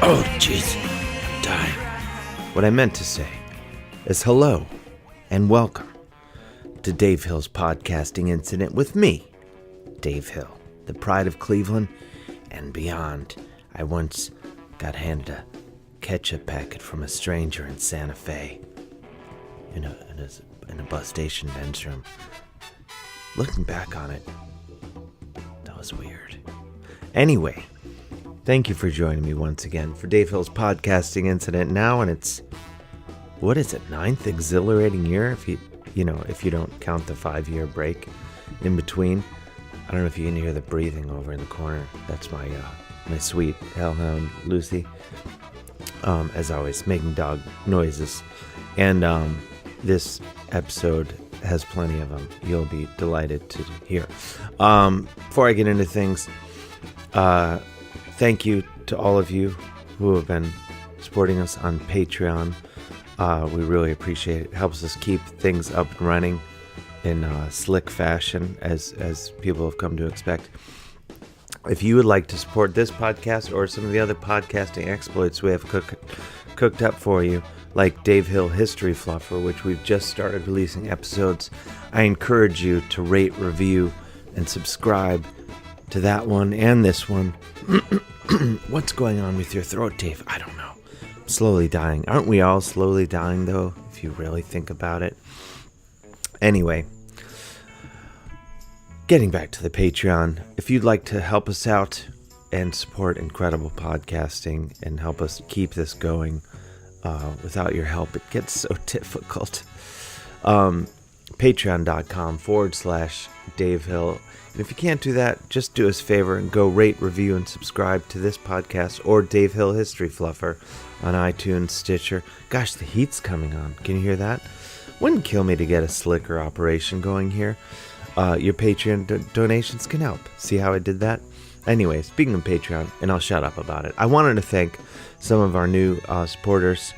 Oh, jeez. I'm dying. What I meant to say is hello and welcome to Dave Hill's podcasting incident with me, Dave Hill, the pride of Cleveland and beyond. I once got handed a ketchup packet from a stranger in Santa Fe in a bus station men's room. Looking back on it, that was weird. Anyway, thank you for joining me once again for Dave Hill's podcasting incident now, and it's, what is it, 9th exhilarating year if you don't count the 5-year break in between. I don't know if you can hear the breathing over in the corner. That's my sweet hellhound Lucy, as always, making dog noises. And this episode has plenty of them. You'll be delighted to hear. Before I get into things, thank you to all of you who have been supporting us on Patreon. We really appreciate it. It helps us keep things up and running in slick fashion, as people have come to expect. If you would like to support this podcast or some of the other podcasting exploits we have cooked up for you, like Dave Hill History Fluffer, which we've just started releasing episodes, I encourage you to rate, review, and subscribe to that one and this one. What's going on with your throat, Dave? I don't know. I'm slowly dying. Aren't we all slowly dying, though, if you really think about it? Anyway, getting back to the Patreon, if you'd like to help us out and support incredible podcasting and help us keep this going, without your help, it gets so difficult. Patreon.com/Dave Hill. And if you can't do that, just do us a favor and go rate, review, and subscribe to this podcast or Dave Hill History Fluffer on iTunes, Stitcher. Gosh, the heat's coming on. Can you hear that? Wouldn't kill me to get a slicker operation going here. Your Patreon donations can help. See how I did that? Anyway, speaking of Patreon, and I'll shut up about it, I wanted to thank some of our new supporters,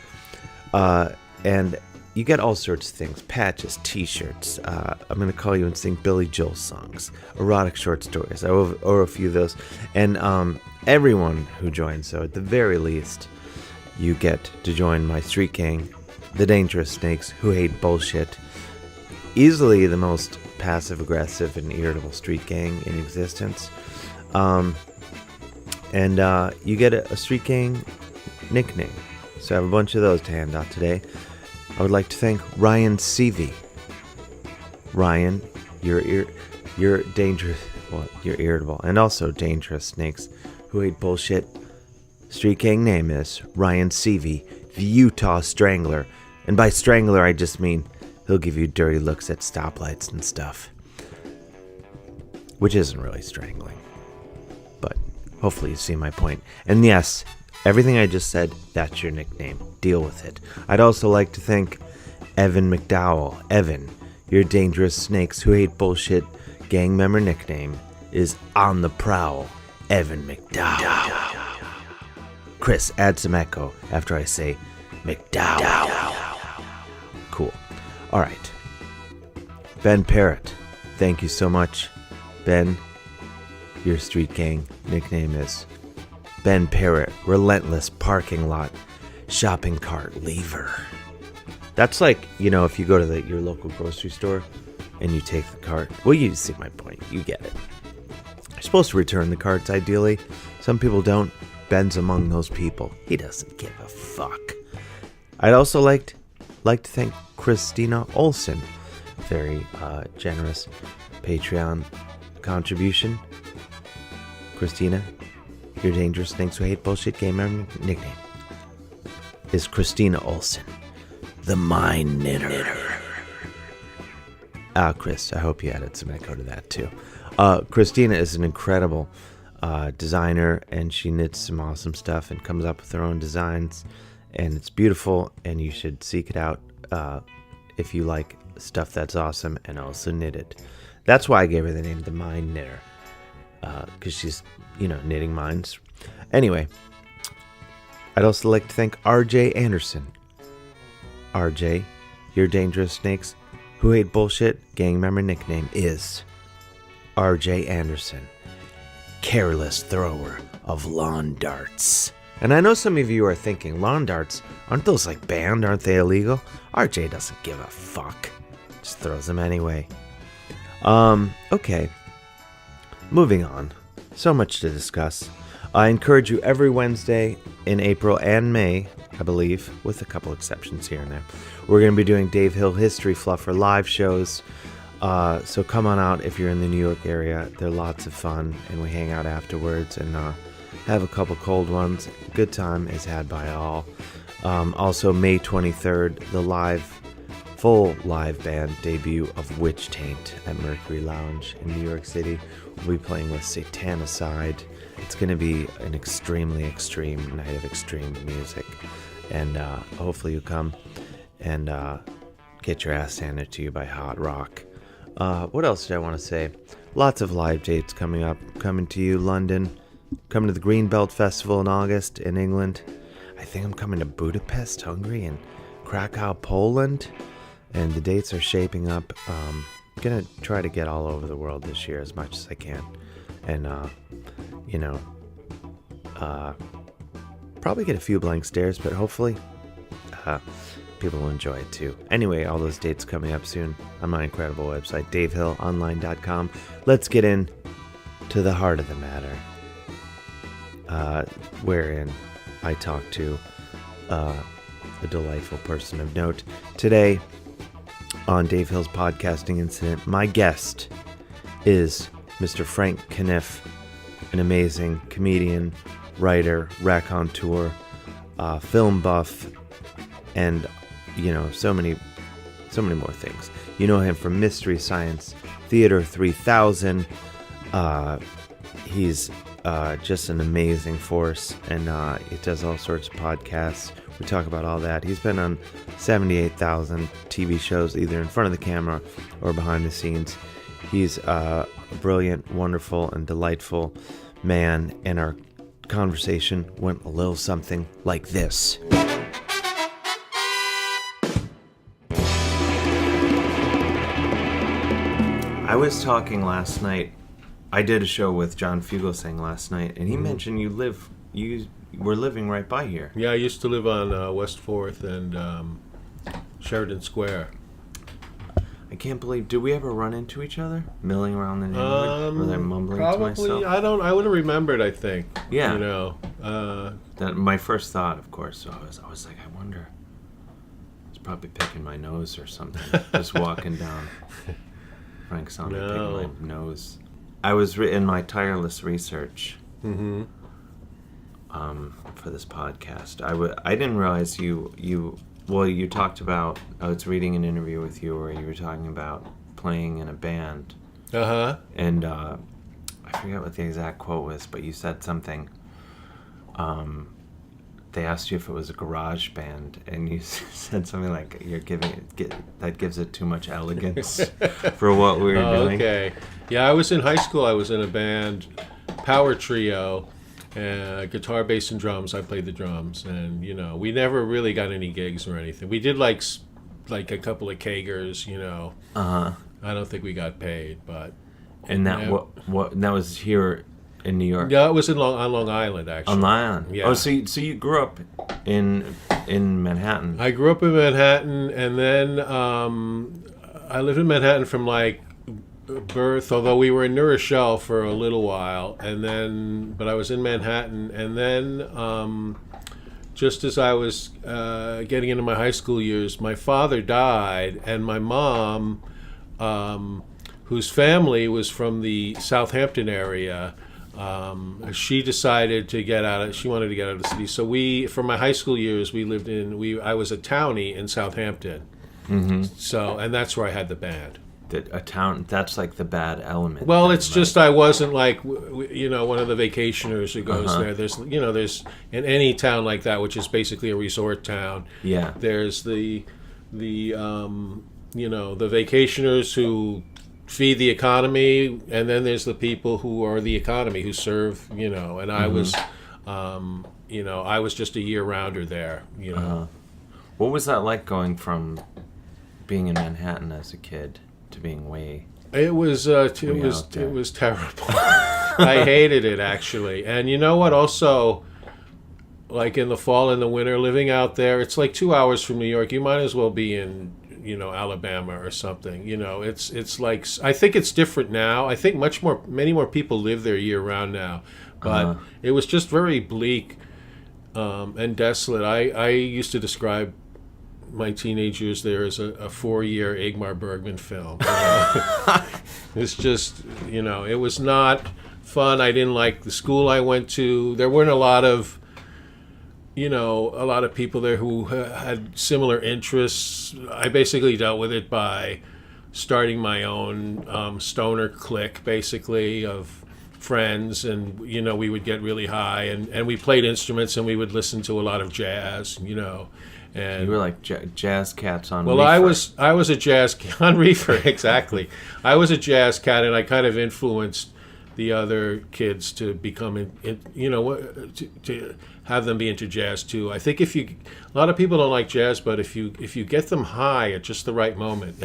and you get all sorts of things: patches, t-shirts, I'm going to call you and sing Billy Joel songs, erotic short stories, or a few of those, and everyone who joins. So at the very least, you get to join my street gang, the Dangerous Snakes Who Hate Bullshit, easily the most passive-aggressive and irritable street gang in existence. And you get a street gang nickname. So I have a bunch of those to hand out today. I would like to thank Ryan Seavey. Ryan, you're dangerous. Well, you're irritable and also Dangerous Snakes Who Hate Bullshit. Street gang name is Ryan Seavey, the Utah Strangler. And by strangler, I just mean he'll give you dirty looks at stoplights and stuff. Which isn't really strangling. But hopefully you see my point. And yes, everything I just said, that's your nickname. Deal with it. I'd also like to thank Evan McDowell. Evan, your Dangerous Snakes Who Hate Bullshit gang member nickname is On the Prowl, Evan McDowell. Chris, add some echo after I say McDowell. Cool. All right. Ben Parrott, thank you so much. Ben, your street gang nickname is Ben Parrott, Relentless Parking Lot Shopping Cart Lever. That's like, if you go to your local grocery store and you take the cart. Well, you see my point. You get it. You're supposed to return the carts, ideally. Some people don't. Ben's among those people. He doesn't give a fuck. I'd also like to thank Christina Olson. Very generous Patreon contribution. Christina, your Dangerous Snakes Who Hate Bullshit gamer nickname is Christina Olson, the Mind Knitter. Chris, I hope you added some echo to that too. Christina is an incredible designer, and she knits some awesome stuff and comes up with her own designs, and it's beautiful, and you should seek it out if you like stuff that's awesome and also knitted. That's why I gave her the name the Mind Knitter, because she's, knitting minds. Anyway, I'd also like to thank RJ Anderson. RJ, your Dangerous Snakes Who Hate Bullshit gang member nickname is RJ Anderson, careless thrower of lawn darts. And I know some of you are thinking, lawn darts, aren't those like banned? Aren't they illegal? RJ doesn't give a fuck. Just throws them anyway. Okay. Moving on. So much to discuss. I encourage you every Wednesday in April and May, I believe, with a couple exceptions here and there. We're going to be doing Dave Hill History Fluffer live shows. So come on out if you're in the New York area. They're lots of fun, and we hang out afterwards and have a couple cold ones. Good time is had by all. Also, May 23rd, the full live band debut of Witch Taint at Mercury Lounge in New York City. We'll be playing with Satanicide. It's going to be an extremely extreme night of extreme music. And hopefully you come and get your ass handed to you by hot rock. What else did I want to say? Lots of live dates coming up. Coming to you, London. Coming to the Greenbelt Festival in August in England. I think I'm coming to Budapest, Hungary, and Krakow, Poland. And the dates are shaping up. I'm going to try to get all over the world this year as much as I can. And, probably get a few blank stares, but hopefully people will enjoy it too. Anyway, all those dates coming up soon on my incredible website, davehillonline.com. Let's get in to the heart of the matter, wherein I talk to a delightful person of note. Today, on Dave Hill's Podcasting Incident, my guest is Mr. Frank Conniff, an amazing comedian, writer, raconteur, film buff, and so many more things. You know him from Mystery Science Theater 3000. He's just an amazing force, and he does all sorts of podcasts. We talk about all that. He's been on 78,000 TV shows, either in front of the camera or behind the scenes. He's a brilliant, wonderful, and delightful man, and our conversation went a little something like this. I was talking last night. I did a show with John Fugelsang last night, and he mentioned you were living right by here. Yeah, I used to live on West 4th and Sheridan Square. I can't believe. Did we ever run into each other, milling around the neighborhood? Was I mumbling probably, to myself? I would have remembered. I think. Yeah. That my first thought, of course. So I was like, I wonder. He's probably picking my nose or something. Just walking down. Frank saw me picking my nose. I was in my tireless research. Mm-hmm. For this podcast. I didn't realize you talked about, I was reading an interview with you where you were talking about playing in a band. Uh-huh. And I forget what the exact quote was, but you said something. They asked you if it was a garage band, and you said something like, "You're that gives it too much elegance for what we were doing." Okay. Yeah, I was in high school. I was in a band, power trio, guitar, bass, and drums. I played the drums, and we never really got any gigs or anything. We did like a couple of kegers, Uh-huh. I don't think we got paid, but. And that that was here in New York. Yeah, it was on Long Island, actually. On Long Island. Yeah. Oh, so you grew up in Manhattan. I grew up in Manhattan, and then I lived in Manhattan from birth, although we were in New Rochelle for a little while, but I was in Manhattan, and then just as I was getting into my high school years, my father died, and my mom, whose family was from the Southampton area, she decided to get out. She wanted to get out of the city. So for my high school years, we lived I was a townie in Southampton. Mm-hmm. So, and that's where I had the band. A town, that's like the bad element. Well, it's just I wasn't like one of the vacationers who goes there. There's in any town like that, which is basically a resort town. Yeah. There's the vacationers who feed the economy, and then there's the people who are the economy who serve. And I was, I was just a year-rounder there. What was that like going from being in Manhattan as a kid to being way? It was terrible. I hated it, actually. And you know what? Also, like in the fall and the winter, living out there. It's like 2 hours from New York. You might as well be in, Alabama or something. It's like, I think it's different now. I think many more people live there year round now, but it was just very bleak and desolate. I used to describe my teenage years there as a 4-year Ingmar Bergman film. It's just, it was not fun. I didn't like the school I went to. There weren't a lot of people there who had similar interests. I basically dealt with it by starting my own stoner clique, basically, of friends, and we would get really high, and we played instruments, and we would listen to a lot of jazz, and you were like jazz cats on well, Reefer. I was a jazz on Reefer, exactly. I was a jazz cat, and I kind of influenced the other kids to become, to have them be into jazz too. I think a lot of people don't like jazz, but if you get them high at just the right moment,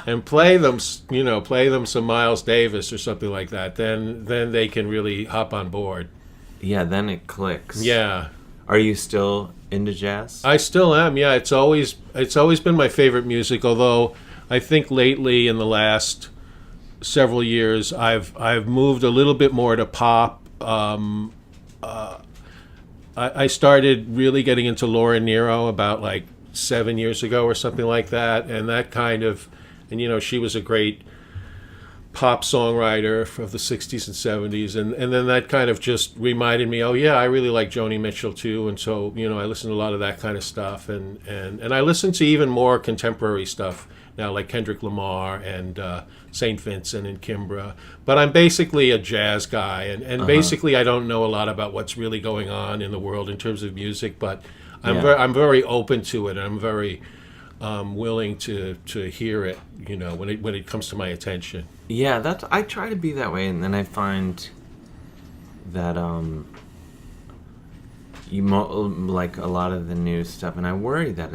and play them some Miles Davis or something like that, then they can really hop on board. Yeah, then it clicks. Yeah. Are you still into jazz? I still am. Yeah, it's always been my favorite music. Although I think lately, in the last several years, I've moved a little bit more to pop. I started really getting into Laura Nyro about like 7 years ago or something like that, and that kind of, and she was a great pop songwriter of the 60s and 70s, and then that kind of just reminded me, oh yeah, I really like Joni Mitchell too, and so I listen to a lot of that kind of stuff, and I listen to even more contemporary stuff now, like Kendrick Lamar and St. Vincent and Kimbra. But I'm basically a jazz guy, and basically I don't know a lot about what's really going on in the world in terms of music, but I'm very open to it, and I'm very willing to hear it, when it comes to my attention. Yeah, I try to be that way, and then I find that like a lot of the new stuff, and I worry that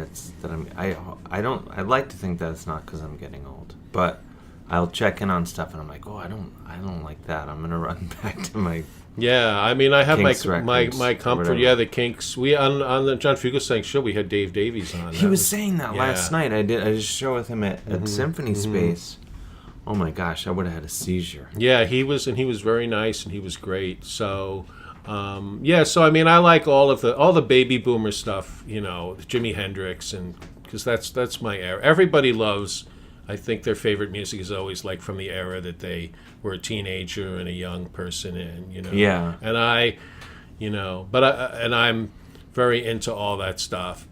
I'd like to think that it's not because I'm getting old, but I'll check in on stuff and I'm like, oh, I don't like that. I'm gonna run back to my I have Kinks my comfort. Yeah, the Kinks. We on the John Fugelsang show, we had Dave Davies on. He was saying that last night. I did a show with him at Symphony Space. Oh my gosh, I would have had a seizure. Yeah, he was very nice, and he was great. So. So I like all the baby boomer stuff, Jimi Hendrix, and because that's my era. Everybody loves, I think their favorite music is always like from the era that they were a teenager and a young person in, Yeah. And I'm very into all that stuff.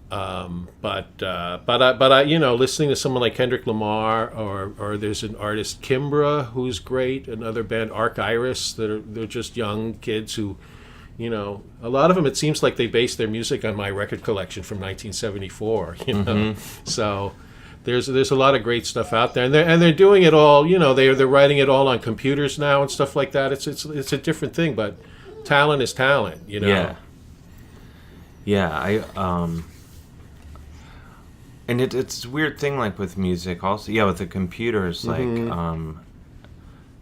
But I listening to someone like Kendrick Lamar, or there's an artist Kimbra who's great, another band Arc Iris, they're just young kids who, a lot of them, it seems like they base their music on my record collection from 1974, So there's a lot of great stuff out there, and they're doing it all, they're writing it all on computers now and stuff like that. It's a different thing, but talent is talent, Yeah, and it's a weird thing, like with music also. Yeah, with the computers, like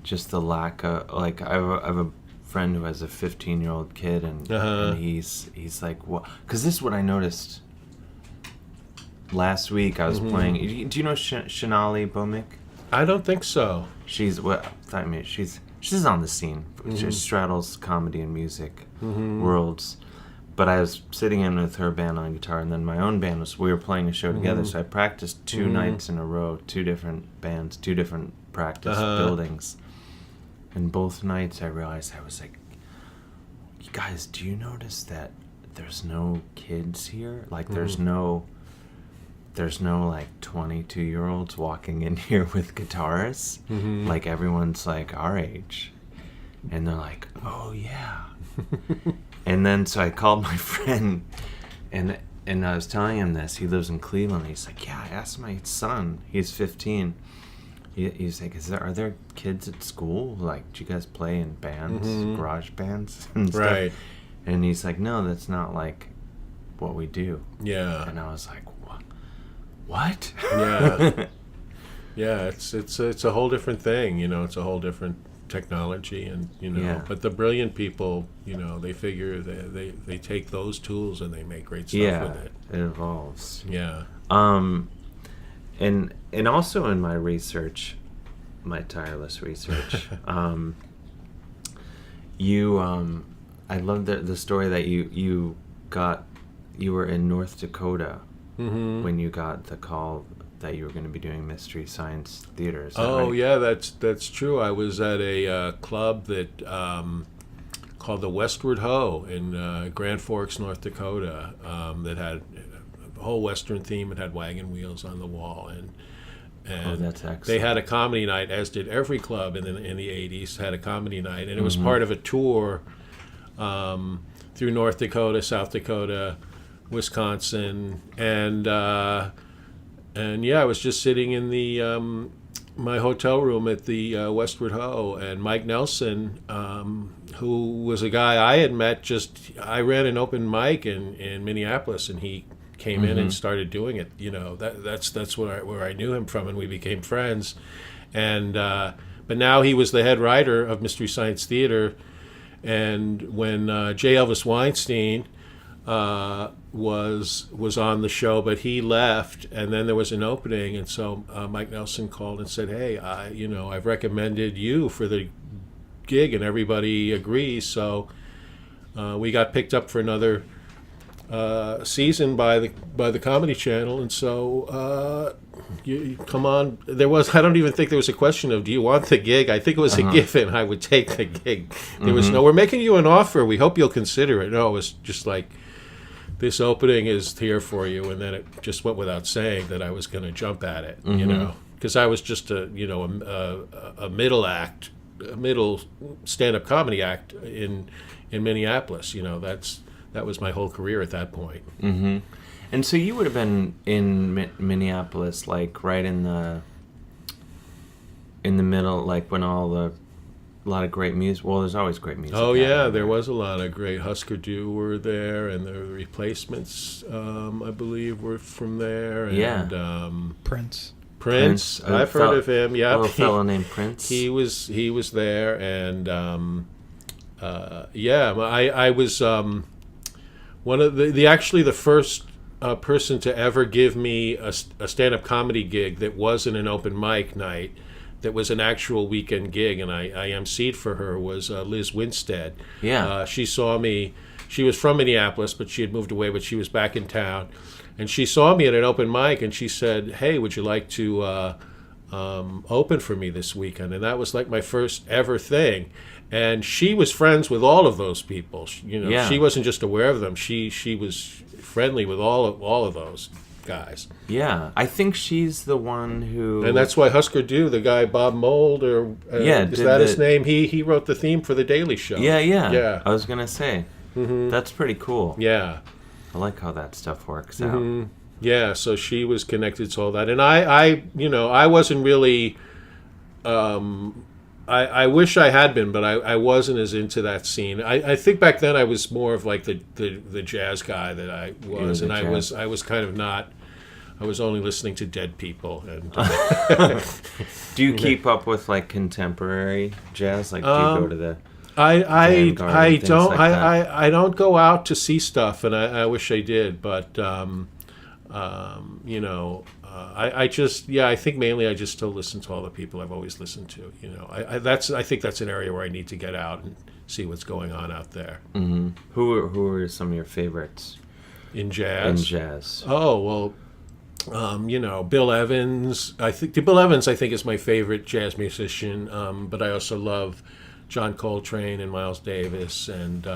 just the lack of, like, I have a friend who has a 15-year-old kid, and he's like, what? Because this is what I noticed last week. I was playing. Do you know Shanali Bomik? I don't think so. She's she's on the scene. She straddles comedy and music worlds. But I was sitting in with her band on guitar, and then my own band we were playing a show together, so I practiced 2 nights in a row, 2 different bands, 2 different practice buildings. And both nights I realized, I was like, you guys, do you notice that there's no kids here? Like, there's no like 22-year-olds walking in here with guitarists. Like, everyone's like our age. And they're like, oh yeah. And then so I called my friend, and I was telling him this. He lives in Cleveland. He's like, yeah, I asked my son. He's 15. He's like, are there kids at school? Like, do you guys play in bands, garage bands and stuff? Right. And he's like, no, that's not like what we do. Yeah. And I was like, what? Yeah. Yeah, it's a whole different thing. It's a whole different technology, and Yeah. but the brilliant people, they figure they take those tools and they make great stuff with it. It evolves. Yeah. And also in my research, my tireless research, I love the story that you were in North Dakota when you got the call that you were going to be doing Mystery Science Theater. Is that right? Yeah, that's true. I was at a club that called the Westward Ho in Grand Forks, North Dakota, that had a whole Western theme. It had wagon wheels on the wall, and that's excellent. They had a comedy night, as did every club in the 80s. Had a comedy night, and it was part of a tour through North Dakota, South Dakota, Wisconsin, and I was just sitting in the my hotel room at the Westward Ho, and Mike Nelson, who was a guy I had met. I ran an open mic in Minneapolis, and he came in and started doing it. That's where I knew him from, and we became friends. And but now he was the head writer of Mystery Science Theater. And when J. Elvis Weinstein was on the show, but he left, and then there was an opening, and so Mike Nelson called and said, "Hey, I've recommended you for the gig, and everybody agrees." So we got picked up for another season by the Comedy Channel, and so you come on. I don't even think there was a question of, do you want the gig? I think it was a given. I would take the gig. There was no, we're making you an offer, we hope you'll consider it. No, it was just like, this opening is here for you, and then it just went without saying that I was going to jump at it, because I was just a middle stand-up comedy act in Minneapolis. That was my whole career at that point. Mm-hmm. And so you would have been in Minneapolis, like right in the middle, like when a lot of great music. Well, there's always great music. Oh yeah, there was a lot of great. Husker Du were there, and the Replacements, I believe, were from there. And, Prince. I've heard of him. Yeah, a little fellow named Prince. He was there, and I was one of the first person to ever give me a stand-up comedy gig that wasn't an open mic night, that was an actual weekend gig, and I emceed for her, was Liz Winstead. Yeah. She saw me. She was from Minneapolis, but she had moved away, but she was back in town. And she saw me at an open mic, and she said, "Hey, would you like to open for me this weekend?" And that was like my first ever thing. And she was friends with all of those people. She wasn't just aware of them. She was friendly with all of those guys. Yeah, I think she's the one who. And that's why Husker Du, the guy Bob Mould, is that his name? He wrote the theme for The Daily Show. Yeah. I was gonna say, that's pretty cool. Yeah, I like how that stuff works out. Yeah, so she was connected to all that, and I wasn't really. I wish I had been, but I wasn't as into that scene. I think back then I was more of like the jazz guy that I was, and I was kind of not. I was only listening to Dead people. And do you keep up with like contemporary jazz? Like, do you go to the? I don't. I don't go out to see stuff, and I wish I did, but I think mainly I just still listen to all the people I've always listened to. I think that's an area where I need to get out and see what's going on out there. Mm-hmm. Who are some of your favorites in jazz? In jazz. Oh well, Bill Evans. I think is my favorite jazz musician. But I also love John Coltrane and Miles Davis and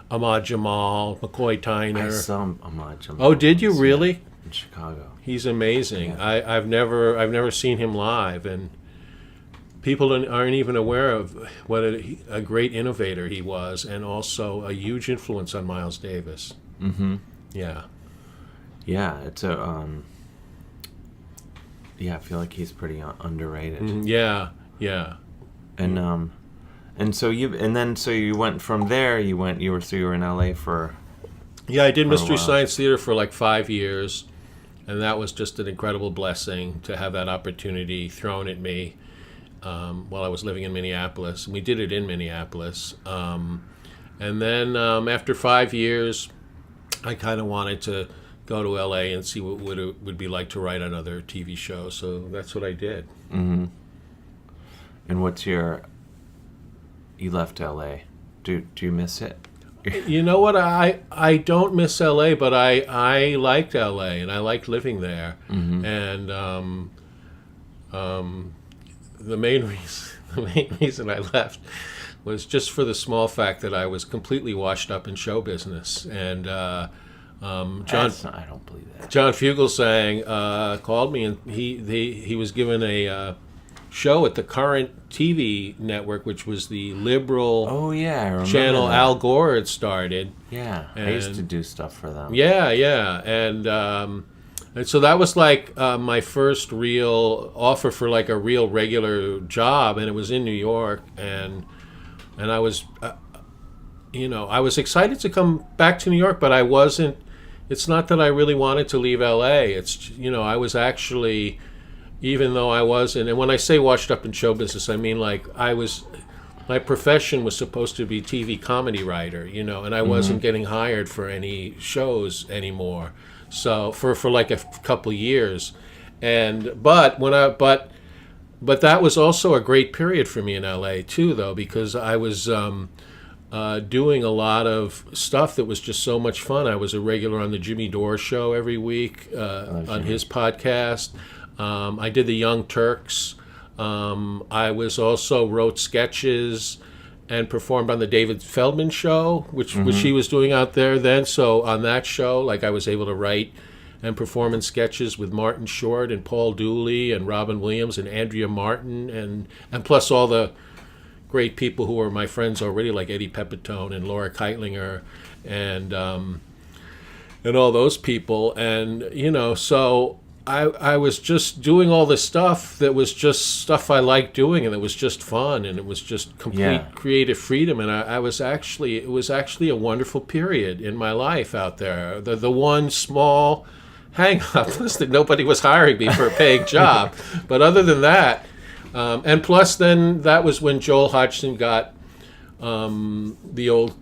Ahmad Jamal, McCoy Tyner. I saw Ahmad Jamal. Oh, did you really? In Chicago. He's amazing. Yeah. I've never seen him live, and people aren't even aware of what a great innovator he was, and also a huge influence on Miles Davis. Mm-hmm. Yeah. Yeah, it's a. I feel like he's pretty underrated. Yeah. And so you went from there. You were in LA for. Yeah, I did Mystery Science Theater for like 5 years, and that was just an incredible blessing to have that opportunity thrown at me. while I was living in Minneapolis. And we did it in Minneapolis. And then after 5 years, I kind of wanted to go to LA and see what it would be like to write another TV show. So that's what I did. Mm-hmm. And you left LA. Do you miss it? You know what? I don't miss LA, but I liked LA and I liked living there. Mm-hmm. And the main reason I left was just for the small fact that I was completely washed up in show business. And I don't believe that. John Fugelsang called me, and he was given a show at the current TV network, which was the liberal I remember channel that. Al Gore had started. Yeah, I used to do stuff for them. Yeah, and so that was like my first real offer for like a real regular job, and it was in New York, and I was, I was excited to come back to New York, but I wasn't. It's not that I really wanted to leave LA. It's I was actually, even though I wasn't, and when I say washed up in show business, I mean like my profession was supposed to be TV comedy writer, and I wasn't getting hired for any shows anymore. So for like a couple years, but that was also a great period for me in LA too, though, because I was doing a lot of stuff that was just so much fun. I was a regular on the Jimmy Dore show every week on his podcast. I did the Young Turks. I was also wrote sketches and performed on the David Feldman show, which he was doing out there then. So on that show, like I was able to write and perform in sketches with Martin Short and Paul Dooley and Robin Williams and Andrea Martin and plus all the great people who were my friends already, like Eddie Pepitone and Laura Keitlinger and all those people. And so I was just doing all this stuff that was just stuff I liked doing, and it was just fun, and it was just complete creative freedom. And it was actually a wonderful period in my life out there. The one small hang up was that nobody was hiring me for a paying job. But other than that, and plus then that was when Joel Hodgson got the old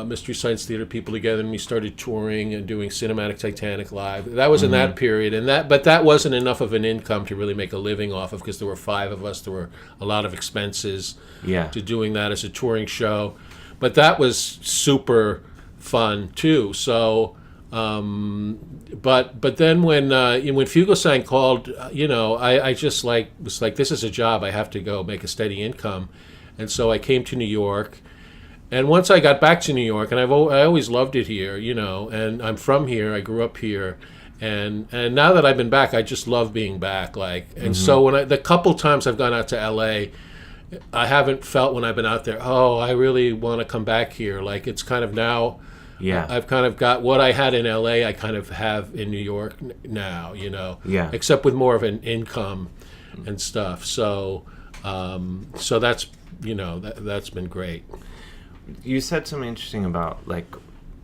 Mystery Science Theater people together, and we started touring and doing Cinematic Titanic Live. That was in that period, but that wasn't enough of an income to really make a living off of, because there were 5 of us. There were a lot of expenses to doing that as a touring show. But that was super fun too. So, but then when Fugelsang called, I just was like, this is a job. I have to go make a steady income. And so I came to New York, and once I got back to New York, and I always loved it here, and I'm from here, I grew up here, and now that I've been back, I just love being back, so when the couple times I've gone out to LA, I haven't felt when I've been out there, oh, I really want to come back here. Like, it's kind of now, I've kind of got what I had in LA, I kind of have in New York now, except with more of an income and stuff. So that's, that's been great. You said something interesting about like,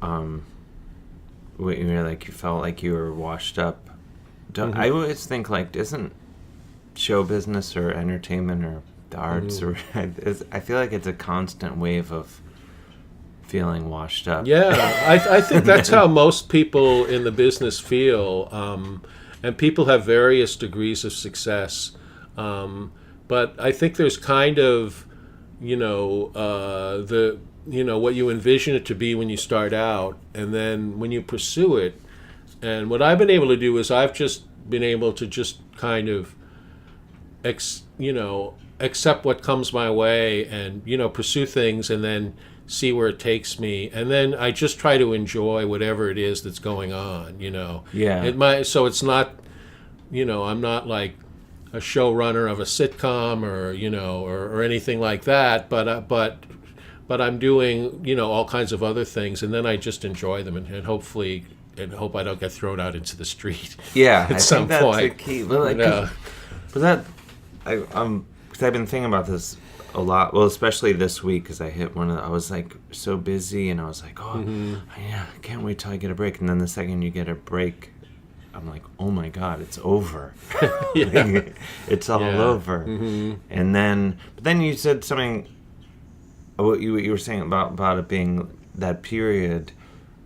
you felt like you were washed up. I always think like, isn't show business or entertainment or the arts or I feel like it's a constant wave of feeling washed up. Yeah, I think that's how most people in the business feel, and people have various degrees of success. But I think there's kind of, what you envision it to be when you start out, and then when you pursue it. And what I've been able to do is I've just been able to just kind of, accept what comes my way, and pursue things, and then see where it takes me, and then I just try to enjoy whatever it is that's going on. So it's not, I'm not like a showrunner of a sitcom or anything like that, but I'm doing all kinds of other things, and then I just enjoy them, and hopefully hope I don't get thrown out into the street. At some point. That's the key. But because I've been thinking about this a lot. Well, especially this week, because I was like so busy, and I was like, I can't wait till I get a break. And then the second you get a break, I'm like, oh my God, it's over. Yeah. It's all Yeah. over. And then you said something, what you were saying about it being that period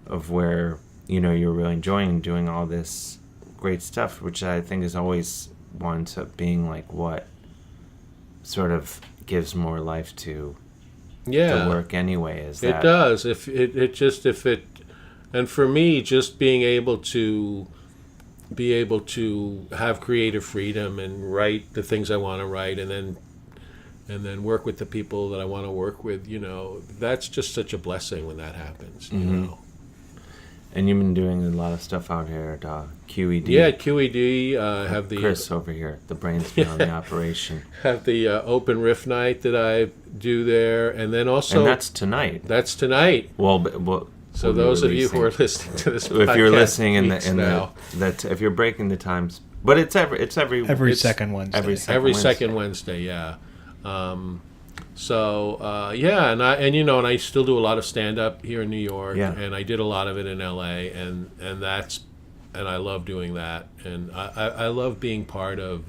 of where, you know, you're really enjoying doing all this great stuff, which I think is always winds up being like what sort of gives more life to the work anyway. Is that it does. And for me, just being able to have creative freedom and write the things I want to write, and then work with the people that I want to work with, you know, that's just such a blessing when that happens, you know. And you've been doing a lot of stuff out here at QED. Yeah, at QED, have the Chris over here, the brains behind the operation. Have the Open Riff Night that I do there, and then also... And that's tonight. That's tonight. Well, so those of you who are listening to this podcast, if you're listening if you're breaking the times, but it's every second Wednesday. Every second Wednesday, yeah. And I still do a lot of stand up here in New York, and I did a lot of it in LA, and I love doing that, and I love being part of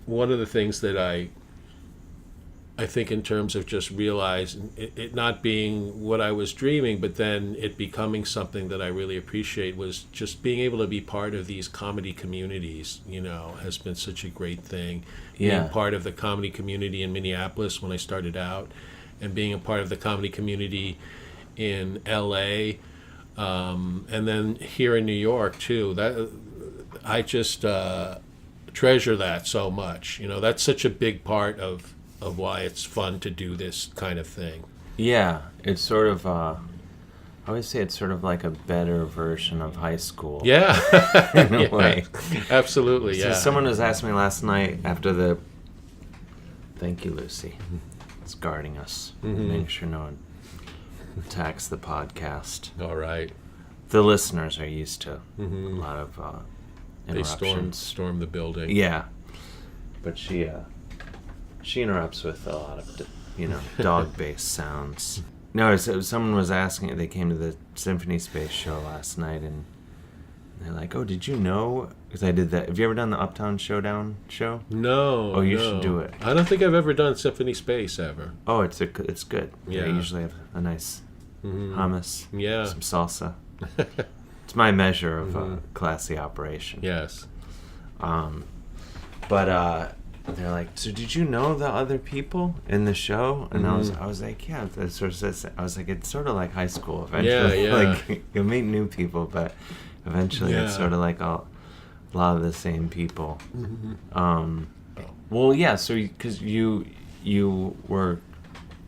one of the things that I think in terms of just realizing it not being what I was dreaming, but then it becoming something that I really appreciate, was just being able to be part of these comedy communities, you know, has been such a great thing. Being part of the comedy community in Minneapolis when I started out, and being a part of the comedy community in LA, and then here in New York too. That I just treasure that so much. You know, that's such a big part of why it's fun to do this kind of thing. Yeah, it's sort of, I always say it's sort of like a better version of high school. Yeah. In a way. Absolutely, So yeah. someone was asking me last night after thank you, Lucy. It's guarding us, making sure no one attacks the podcast. All right. The listeners are used to a lot of interruptions. They storm the building. Yeah. But she interrupts with a lot of, dog-based sounds. No, someone was asking, they came to the Symphony Space show last night, and they're like, oh, did you know? Because I did that. Have you ever done the Uptown Showdown show? No. Oh, you should do it. I don't think I've ever done Symphony Space ever. Oh, it's good. Yeah. They usually have a nice hummus, Yeah. some salsa. It's my measure of a classy operation. Yes. But they're like, so did you know the other people in the show? And I was like, yeah. I was like, it's sort of like high school. Eventually, Yeah. like you'll meet new people, but eventually it's sort of like a lot of the same people. Well, yeah. So because you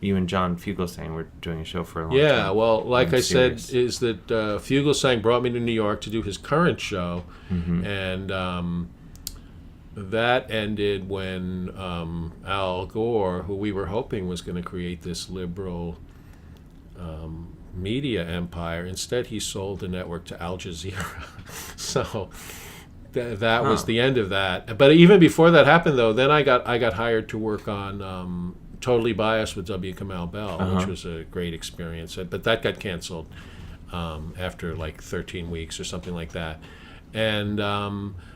and John Fugelsang were doing a show for a long time. Yeah, well, like I said, Sirius. is that Fugelsang brought me to New York to do his current show, and that ended when Al Gore, who we were hoping was going to create this liberal media empire, instead he sold the network to Al Jazeera. So that was the end of that. But even before that happened, though, then I got hired to work on Totally Biased with W. Kamau Bell, which was a great experience. But that got canceled after like 13 weeks or something like that. And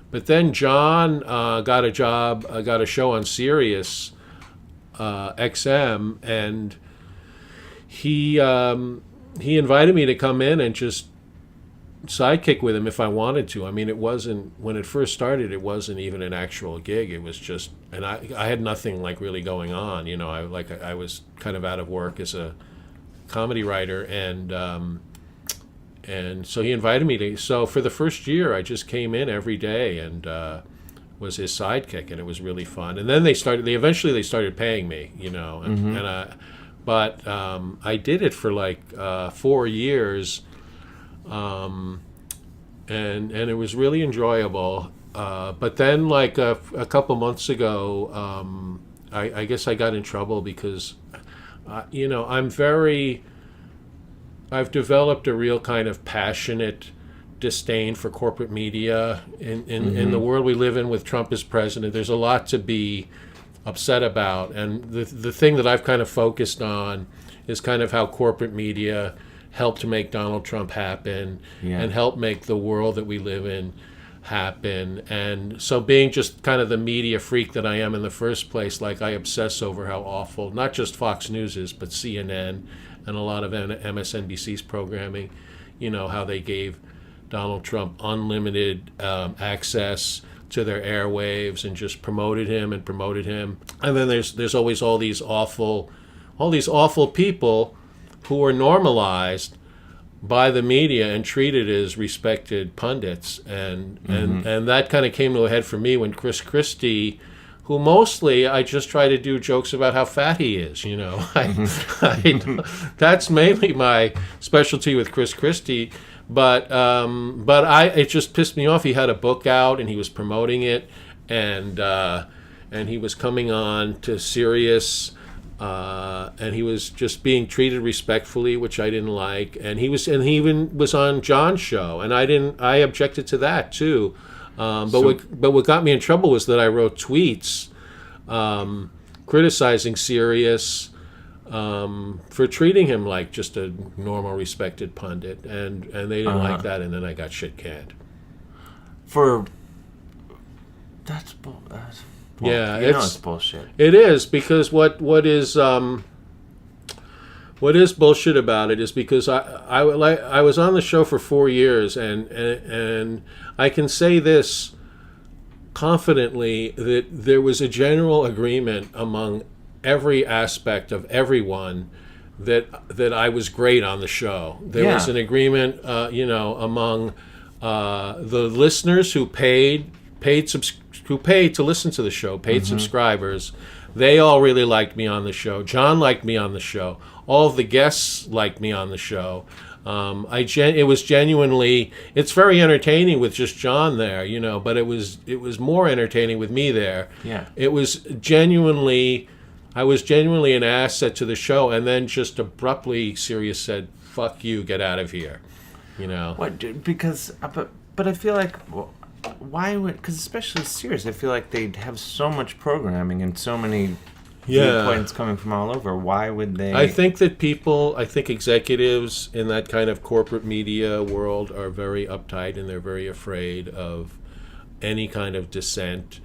but then John got a show on Sirius XM, and he invited me to come in and just sidekick with him if I wanted to. I mean, it wasn't, when it first started, it wasn't even an actual gig. It was just, and I had nothing like really going on. You know, I was kind of out of work as a comedy writer, and so he invited me to. So for the first year, I just came in every day and was his sidekick, and it was really fun. And then they eventually started paying me, you know, but I did it for like 4 years. And it was really enjoyable. But then, like a couple months ago, I guess I got in trouble because, I've developed a real kind of passionate disdain for corporate media. In the world we live in with Trump as president, there's a lot to be upset about. And the thing that I've kind of focused on is kind of how corporate media helped make Donald Trump happen and helped make the world that we live in happen. And so being just kind of the media freak that I am in the first place, like I obsess over how awful not just Fox News is, but CNN and a lot of MSNBC's programming, how they gave Donald Trump unlimited access to their airwaves and just promoted him. And then there's always all these awful people who are normalized by the media and treated as respected pundits. And that kind of came to a head for me when Chris Christie, who mostly I just try to do jokes about how fat he is, that's mainly my specialty with Chris Christie. But it just pissed me off. He had a book out and he was promoting it, and he was coming on to Sirius, and he was just being treated respectfully, which I didn't like. And he even was on John's show, and I objected to that too. What got me in trouble was that I wrote tweets criticizing Sirius for treating him like just a normal, respected pundit, and they didn't like that, and then I got shit canned. It's bullshit. It is, because what is bullshit about it is because I was on the show for 4 years, and I can say this confidently that there was a general agreement among every aspect of everyone that I was great on the show. There was an agreement, among the listeners who paid to listen to the show, paid subscribers. They all really liked me on the show. John liked me on the show. All of the guests liked me on the show. It was genuinely. It's very entertaining with just John there, but it was more entertaining with me there. Yeah. It was genuinely. I was genuinely an asset to the show, and then just abruptly, Sirius said, "Fuck you, get out of here." What? Because, but I feel like, why would? Because especially Sirius, I feel like they'd have so much programming and so many viewpoints coming from all over. Why would they? I think executives in that kind of corporate media world are very uptight, and they're very afraid of any kind of dissent.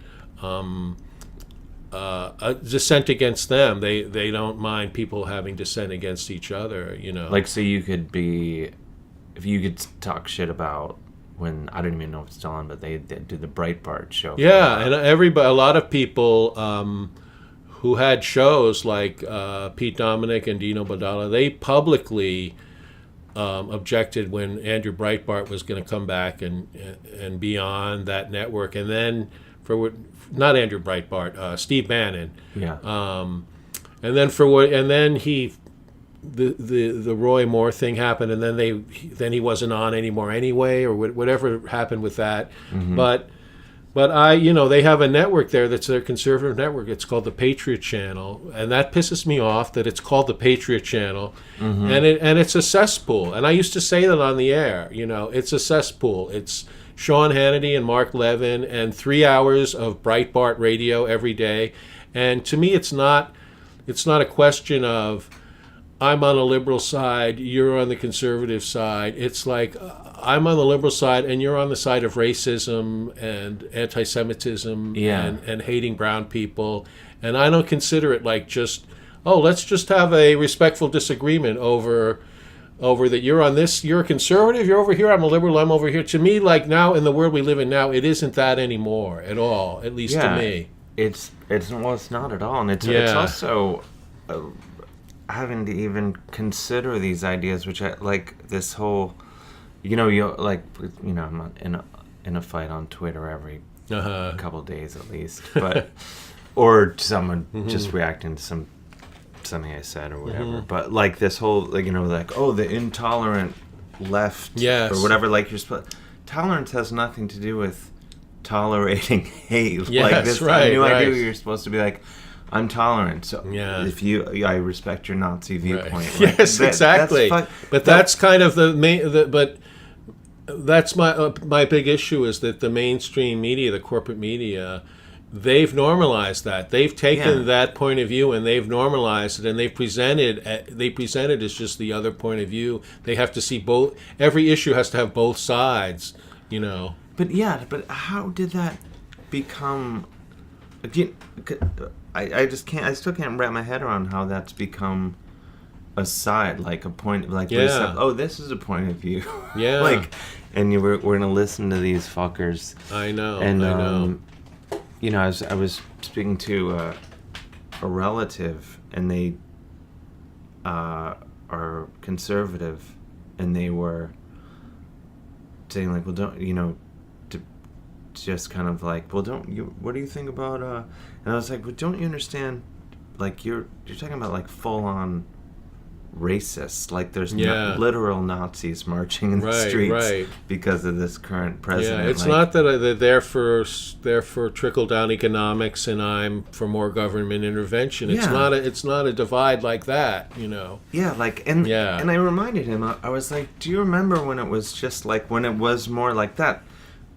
A dissent against them. They don't mind people having dissent against each other, Like, so you could be, if you could talk shit about when, I don't even know if it's still on, but they did the Breitbart show. Yeah, and a lot of people who had shows like Pete Dominic and Dino Bodala, they publicly objected when Andrew Breitbart was going to come back and be on that network, and then not Andrew Breitbart, Steve Bannon. Yeah. And then the Roy Moore thing happened, and then he wasn't on anymore anyway, or whatever happened with that. Mm-hmm. But they have a network there that's their conservative network. It's called the Patriot Channel, and that pisses me off that it's called the Patriot Channel, and it's a cesspool. And I used to say that on the air. It's a cesspool. It's Sean Hannity and Mark Levin and 3 hours of Breitbart radio every day. And to me, it's not a question of I'm on the liberal side, you're on the conservative side. It's like I'm on the liberal side and you're on the side of racism and anti-Semitism and hating brown people. And I don't consider it like let's just have a respectful disagreement over that you're on this, you're a conservative, you're over here, I'm a liberal, I'm over here. To me, like now in the world we live in now, it isn't that anymore at all, at least to me. It's not at all. And it's also having to even consider these ideas, which I like this whole, I'm in a fight on Twitter every couple of days at least, but or someone just reacting to something I said or whatever. But like this whole, the intolerant left or whatever. Like tolerance has nothing to do with tolerating hate. Yes, like this right, new right. idea you're supposed to be like, I'm tolerant. So if I respect your Nazi viewpoint. Right. Like, yes, exactly. That's kind of the main. But that's my big issue is that the mainstream media, the corporate media, they've normalized that. They've taken that point of view and they've normalized it, and they present it as just the other point of view. They have to see both. Every issue has to have both sides, you know. But how did that become? I just can't. I still can't wrap my head around how that's become a side, like a point, like this is a point of view. Yeah. Like, and we're gonna listen to these fuckers. I know. And I know. You know, I was speaking to a relative, and they are conservative, and they were saying like, well, don't, you know, just kind of like, well, don't you? What do you think about? And I was like, well, don't you understand? Like, you're talking about like full on racists. Like, there's literal Nazis marching in the streets because of this current president. Yeah, it's not that they're for trickle down economics and I'm for more government intervention. It's not a divide like that, you know. Yeah, like and I reminded him. I was like, do you remember when it was just like when it was more like that?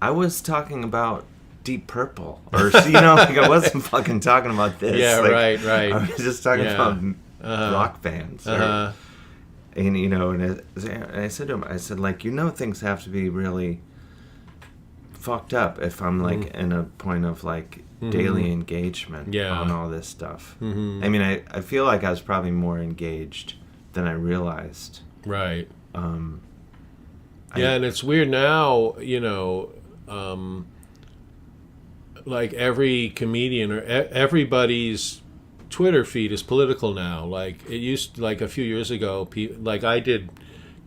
I was talking about Deep Purple, or you know, like I wasn't fucking talking about this. Yeah, like, right. I was just talking about rock bands, and you know, and I said to him, I said, like, you know, things have to be really fucked up if I'm like in a point of like daily engagement on all this stuff. Mm-hmm. I mean, I feel like I was probably more engaged than I realized. Right. And it's weird now, you know. Like every comedian or everybody's Twitter feed is political now. Like it used to, like a few years ago, like I did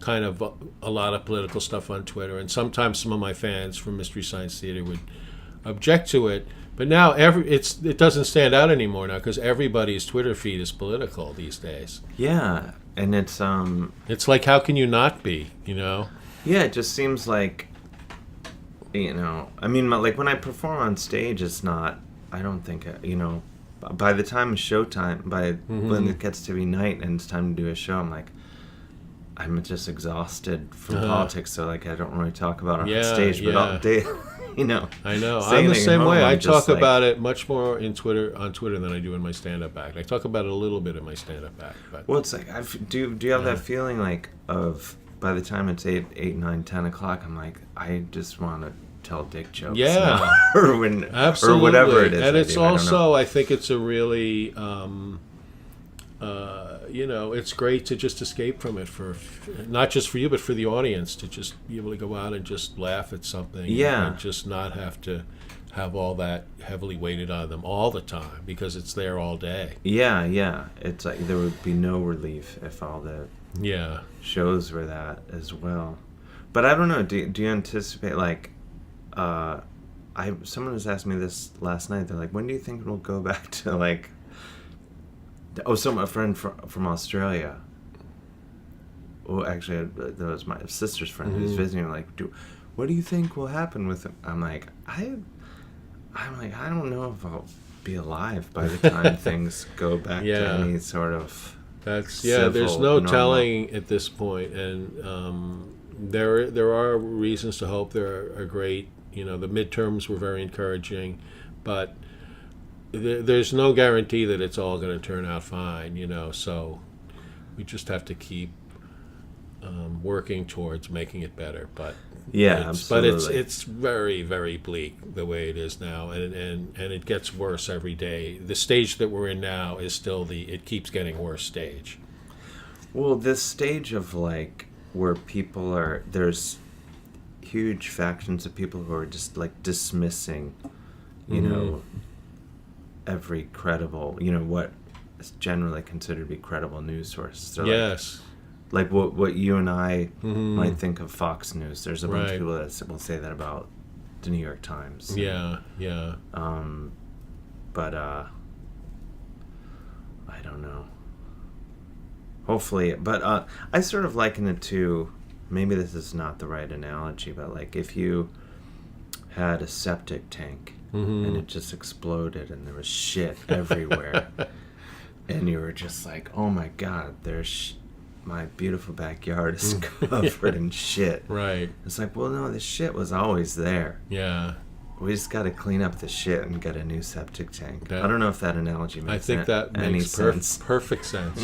kind of a lot of political stuff on Twitter, and sometimes some of my fans from Mystery Science Theater would object to it. But now it doesn't stand out anymore now because everybody's Twitter feed is political these days. Yeah, and it's like, how can you not be? You know? Yeah, it just seems like. You know, I mean, like when I perform on stage, it's not. I don't think you know. By the time it's showtime, when it gets to be night and it's time to do a show, I'm just exhausted from politics. So like, I don't really talk about it on stage, but all day, you know. I know. I'm the same way. I talk about it much more on Twitter than I do in my stand-up act. I talk about it a little bit in my stand-up act. But well, it's like, do you have that feeling like of. By the time it's 8, 9, 10 o'clock, I'm like, I just want to tell dick jokes. Yeah. or whatever it is. And it's also, I think it's a really, you know, it's great to just escape from it for, not just for you, but for the audience, to just be able to go out and just laugh at something. Yeah. And just not have to have all that heavily weighted on them all the time because it's there all day. Yeah. It's like there would be no relief if all the shows were that as well. But I don't know, do you anticipate like someone was asking me this last night. They're like, when do you think we'll go back to like a friend from Australia. Well, actually, that was my sister's friend who's visiting. Like, what do you think will happen with him? I'm like, I don't know if I'll be alive by the time things go back to any sort of. There's no normal. Telling at this point, and there are reasons to hope. There are great, you know, the midterms were very encouraging, but there's no guarantee that it's all going to turn out fine, you know. So we just have to keep working towards making it better. But absolutely. But it's very, very bleak the way it is now, and it gets worse every day. The stage that we're in now is still it keeps getting worse stage. Well, this stage of like where there's huge factions of people who are just like dismissing, you know, every credible, you know, what is generally considered to be credible news source. So yes. Like what you and I might think of Fox News. There's a bunch of people that will say that about the New York Times. Yeah. But I don't know. Hopefully, but I sort of liken it to, maybe this is not the right analogy, but like if you had a septic tank and it just exploded and there was shit everywhere and you were just like, oh my God, my beautiful backyard is covered in shit. Right. It's like, well, no, the shit was always there. Yeah. We just got to clean up the shit and get a new septic tank. Yeah. I don't know if that analogy makes I think that any makes sense. perfect sense.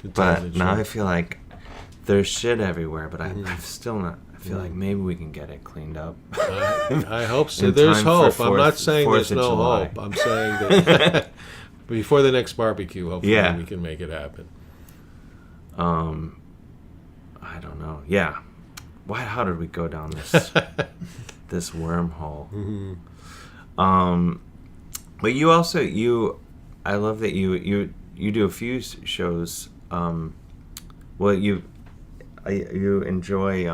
But now I feel like there's shit everywhere, but I'm Mm-hmm. still not. I feel like maybe we can get it cleaned up. I hope so. In There's time for hope. I'm not 4th saying there's of no July. hope. I'm saying that before the next barbecue, hopefully Yeah. we can make it happen. I don't know. Yeah. How did we go down this wormhole? Mm-hmm. But you also I love that you do a few shows. Well, you enjoy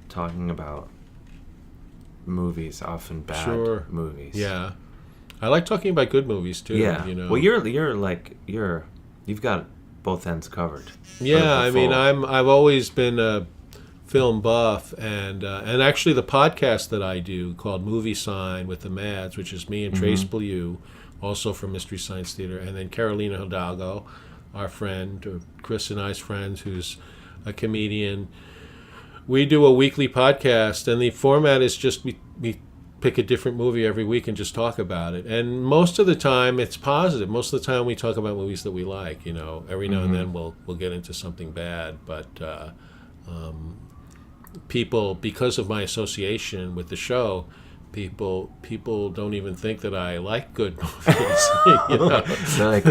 talking about movies, often bad movies. Yeah, I like talking about good movies too. Yeah. You know. Well, you've got both ends covered. Yeah, I mean, full. I've always been a film buff, and actually the podcast that I do called Movie Sign with the Mads, which is me and Trace Beaulieu, also from Mystery Science Theater, and then Carolina Hidalgo, our friend, or Chris and I's friend, who's a comedian. We do a weekly podcast, and the format is just we pick a different movie every week and just talk about it. And most of the time it's positive. Most of the time we talk about movies that we like. You know, every now and then we'll get into something bad, but people, because of my association with the show, people don't even think that I like good movies. You know? They're like,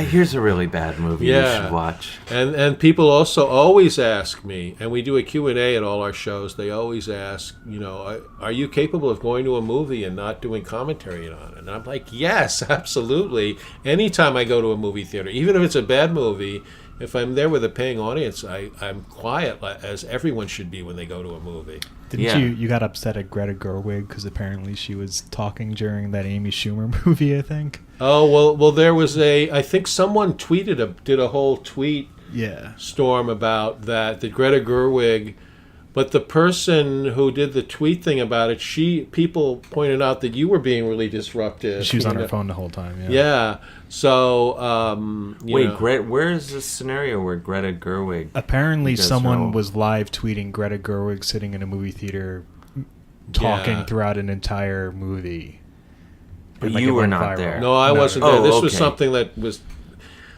here's a really bad movie you should watch. And people also always ask me, and we do a Q&A at all our shows, they always ask, you know, are you capable of going to a movie and not doing commentary on it? And I'm like, yes, absolutely. Anytime I go to a movie theater, even if it's a bad movie, if I'm there with a paying audience, I'm quiet, as everyone should be when they go to a movie. Didn't you got upset at Greta Gerwig because apparently she was talking during that Amy Schumer movie, I think? Oh, well there was I think someone did a whole tweet storm about that Greta Gerwig, but the person who did the tweet thing about it, people pointed out that you were being really disruptive. She was on her phone the whole time, Yeah. So, where is this scenario where Greta Gerwig... Apparently someone was live tweeting Greta Gerwig sitting in a movie theater talking throughout an entire movie. But you were not viral. there. No, I wasn't there. This was okay. something that was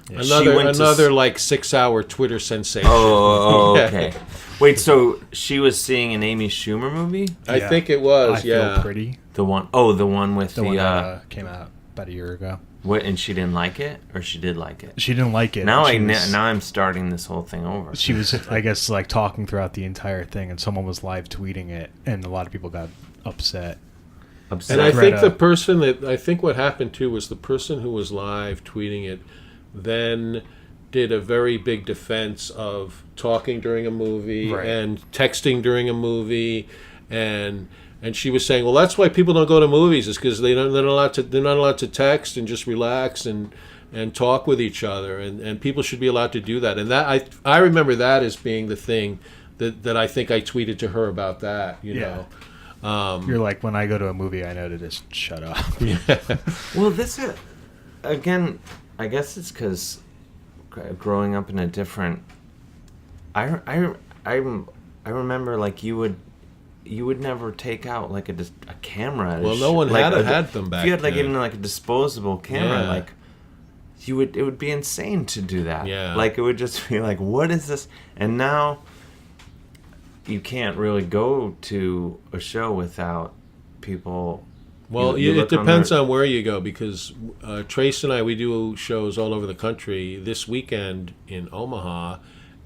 another like 6-hour Twitter sensation. Okay. Wait, so she was seeing an Amy Schumer movie? I think it was, I Feel Pretty. The one with the one that came out about a year ago. What, and she didn't like it, or she did like it? She didn't like it. Now I'm starting this whole thing over. She was, I guess, like talking throughout the entire thing, and someone was live tweeting it, and a lot of people got upset. And I think what happened too was the person who was live tweeting it then did a very big defense of talking during a movie and texting during a movie, and she was saying, well, that's why people don't go to movies, is because they're not allowed to text and just relax and talk with each other, and people should be allowed to do that. And that I remember that as being the thing that I think I tweeted to her about that. You know, you're like, when I go to a movie, I know to just shut up. Well, this again, I guess it's because growing up in a different. I remember like you would never take out like a camera. Well, no one had them back then. If you had like even like a disposable camera, like it would be insane to do that. Yeah. Like it would just be like, what is this? And now you can't really go to a show without people. Well, it depends on where you go, because Trace and we do shows all over the country. This weekend in Omaha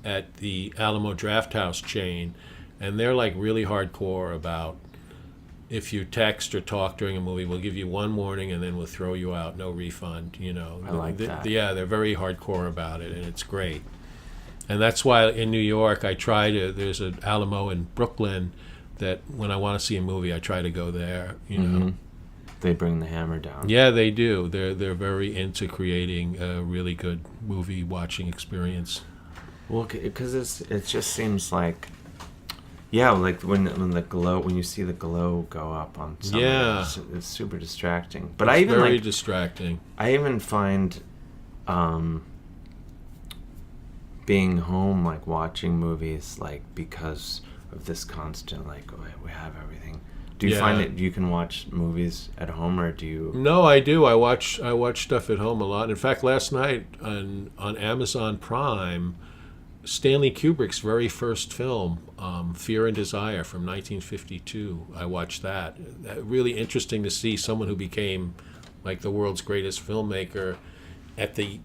at the Alamo Drafthouse chain, and they're like really hardcore about if you text or talk during a movie, we'll give you one warning and then we'll throw you out, no refund. You know, I like that. Yeah, they're very hardcore about it, and it's great. And that's why in New York, there's an Alamo in Brooklyn that when I want to see a movie, I try to go there. You know. They bring the hammer down. Yeah, they do. They're very into creating a really good movie watching experience. Well, because it just seems like, like when you see the glow go up on something, it's super distracting. But it's very distracting. I even find, being home, like watching movies, like because of this constant, like we have everything. Do you find that you can watch movies at home, or do you? No, I do. I watch stuff at home a lot. In fact, last night on Amazon Prime, Stanley Kubrick's very first film, Fear and Desire from 1952. I watched that. Really interesting to see someone who became like the world's greatest filmmaker at the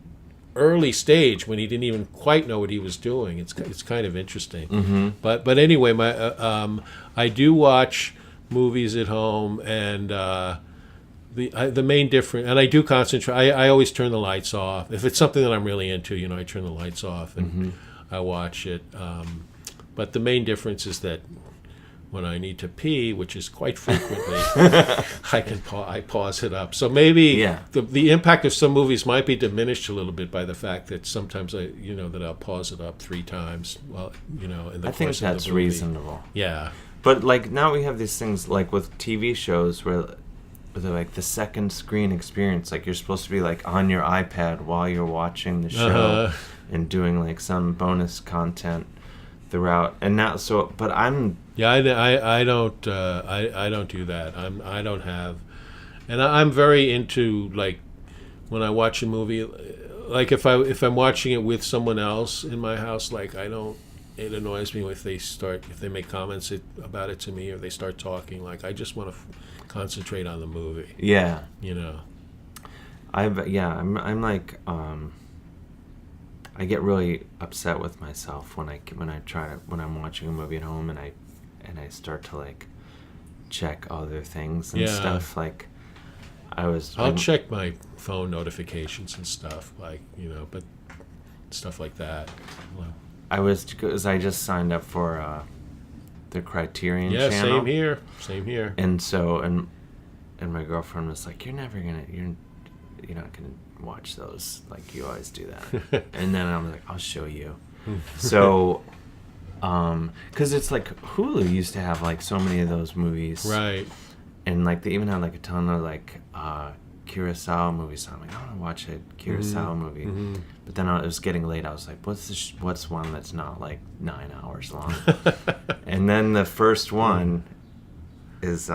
early stage when he didn't even quite know what he was doing. It's kind of interesting. Mm-hmm. But anyway, I do watch movies at home, and the main difference, and I do concentrate. I always turn the lights off if it's something that I'm really into. I turn the lights off and I watch it. But the main difference is that when I need to pee, which is quite frequently, I pause it up. So maybe the impact of some movies might be diminished a little bit by the fact that sometimes that I'll pause it up 3 times. Well, in the course of the movie. I think that's reasonable. Yeah. But like now we have these things like with TV shows where they're like the second screen experience. Like you're supposed to be like on your iPad while you're watching the show and doing like some bonus content throughout. And now, but I'm. Yeah, I don't do that. I don't have, and I'm very into like when I watch a movie, like if I'm watching it with someone else in my house, like it annoys me if they make comments about it to me or they start talking. Like I just want to concentrate on the movie. Yeah. I'm like I get really upset with myself when I'm watching a movie at home and I start to like check other things and stuff. Like I'll check my phone notifications and stuff, like but stuff like that. Well, I just signed up for the Criterion channel. Yeah, same here. And so and my girlfriend was like, you're not gonna watch those, like you always do that. And then I'm like, I'll show you. So because it's like Hulu used to have like so many of those movies, right? And like they even had like a ton of like Kurosawa movies. So I'm like, I want to watch a Kurosawa movie. Mm-hmm. But then it was getting late. I was like, what's one that's not like 9 hours long? And then the first one is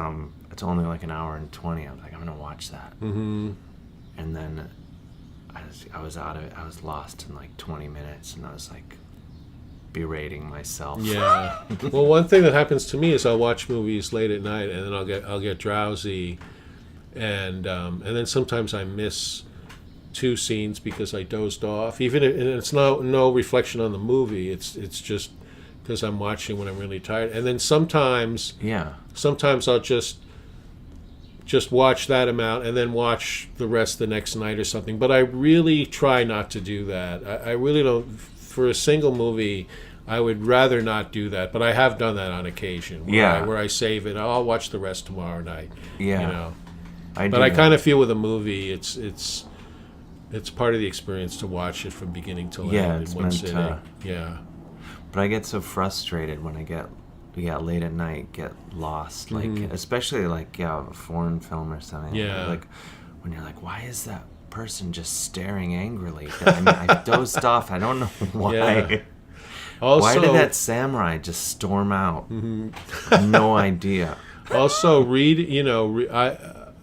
it's only like 1 hour and 20. I was like, I'm gonna watch that. Mm-hmm. And then I was out of it. I was lost in like 20 minutes, and I was like berating myself. Yeah. Well, one thing that happens to me is I'll watch movies late at night, and then I'll get drowsy, and then sometimes I miss 2 scenes because I dozed off. And it's no reflection on the movie. It's just because I'm watching when I'm really tired. And then sometimes I'll just watch that amount and then watch the rest the next night or something. But I really try not to do that. I really don't. For a single movie, I would rather not do that. But I have done that on occasion. Where I save it. I'll watch the rest tomorrow night. Yeah. I kind of feel with a movie, it's part of the experience to watch it from beginning to end in one sitting. Yeah. But I get so frustrated when I get late at night, get lost, like especially like a foreign film or something. Yeah. Like when you're like, why is that person just staring angrily? I mean, I dozed off. I don't know why. Yeah. Also, why did that samurai just storm out? Mm-hmm. No idea. Also,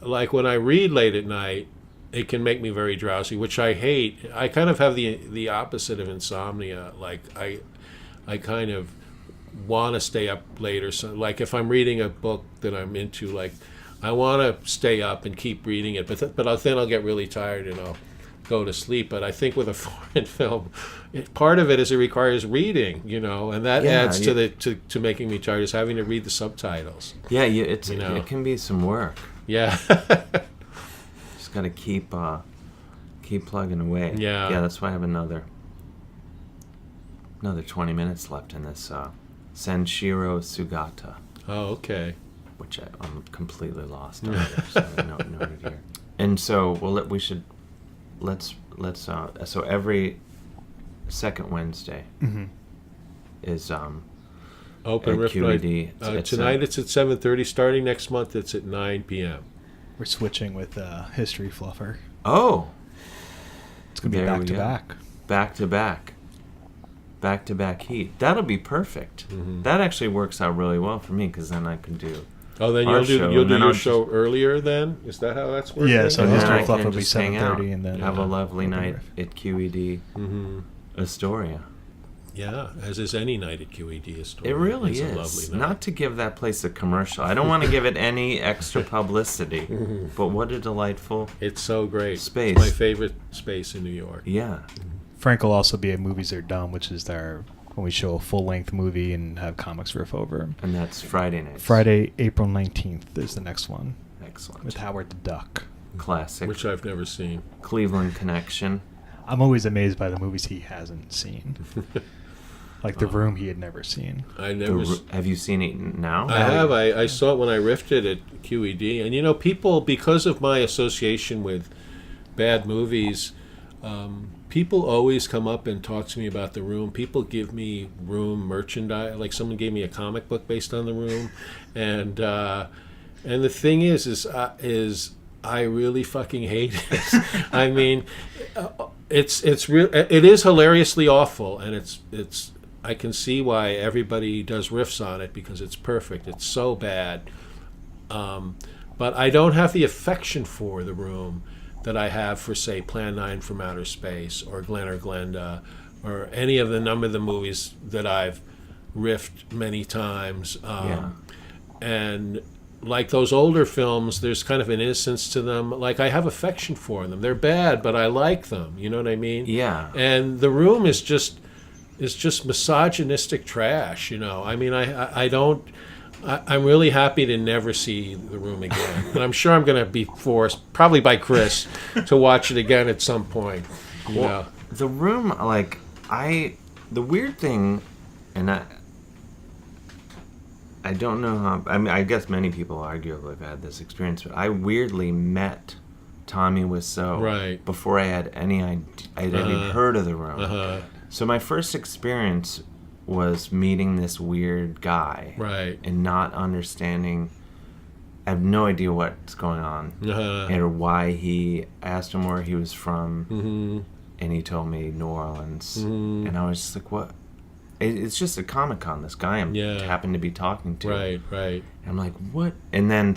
like when I read late at night, it can make me very drowsy, which I hate. I kind of have the opposite of insomnia. Like I kind of want to stay up late or something. Like if I'm reading a book that I'm into, like I want to stay up and keep reading it, but then I'll get really tired and I'll go to sleep. But I think with a foreign film, part of it is it requires reading, and that adds to making me tired, is having to read the subtitles. Yeah, it can be some work. Yeah. Just got to keep plugging away. Yeah. That's why I have another 20 minutes left in this Senshiro Sugata. Oh, okay. Which I'm completely lost on. So I noted here. And so so every second Wednesday is Open Riff Night. Tonight it's at 7:30. Starting next month, it's at 9 p.m. We're switching with History Fluffer. Oh, it's gonna be back to back. Back to back heat. That'll be perfect. Mm-hmm. That actually works out really well for me because then I can do Oh, then our you'll do and your show earlier then? Is that how that's working? Yeah, so and then Mr. I Fluff can will be just hang out, 7:30 and then have a lovely Open night Riff. at QED Astoria. Yeah, as is any night at QED Astoria. It really It's is. a lovely night. Not to give that place a commercial. I don't want to give it any extra publicity, but what a delightful It's so great. space. It's my favorite space in New York. Yeah. Frank will also be at Movies Are Dumb, which is when we show a full-length movie and have comics riff over 'em. And that's Friday nights. Friday, April 19th is the next one Excellent. with Howard the Duck. Classic. Which I've never seen. Cleveland connection. I'm always amazed by the movies he hasn't seen. Like The Room he had never seen. I never. Have you seen it now? I have. I saw it when I riffed it at QED, and people, because of my association with bad movies, people always come up and talk to me about The Room. People give me Room merchandise. Like someone gave me a comic book based on The Room, and the thing is I really fucking hate it. I mean, it's real. It is hilariously awful, and it's. I can see why everybody does riffs on it because it's perfect. It's so bad, but I don't have the affection for The Room that I have for, say, Plan 9 from Outer Space or Glen or Glenda or any of the number of the movies that I've riffed many times. And like those older films, there's kind of an innocence to them. Like, I have affection for them. They're bad, but I like them. You know what I mean? Yeah. And The Room is just misogynistic trash. I mean, I don't. I'm really happy to never see The Room again. And I'm sure I'm going to be forced, probably by Chris, to watch it again at some point. Well, The Room, the weird thing, and I don't know how, I mean, I guess many people arguably have had this experience, but I weirdly met Tommy Wiseau before I had any idea, I'd even heard of The Room. So my first experience was meeting this weird guy and not understanding. I have no idea what's going on or why I asked him where he was from, and he told me New Orleans, and I was just like, what? It's just a Comic-Con, this guy I'm happened to be talking to. Right. And I'm like, what? And then